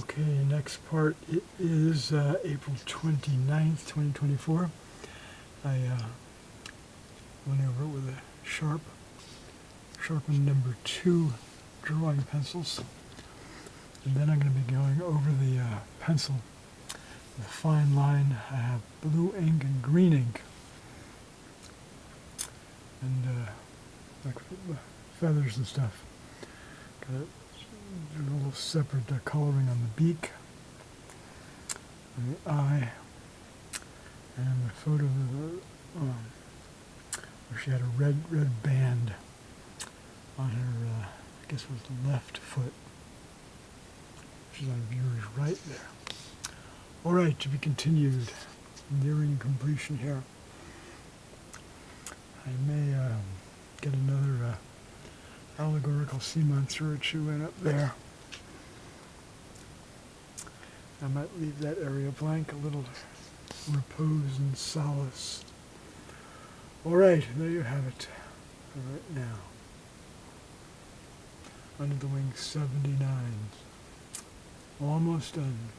Okay, next part it is April 29th, 2024. I went over it with a sharpened number 2 drawing pencils. And then I'm going to be going over the pencil, the fine line. I have blue ink and green ink. And like feathers and stuff. Got a little separate coloring on the beak, on the eye, and a photo of where she had a red band on her, I guess it was the left foot. She's on viewer's right there. All right, to be continued, nearing completion here. I may get another allegorical sea monster or two in up there. I might leave that area blank, a little repose and solace. All right, there you have it for right now. Under the Wing 79. Almost done.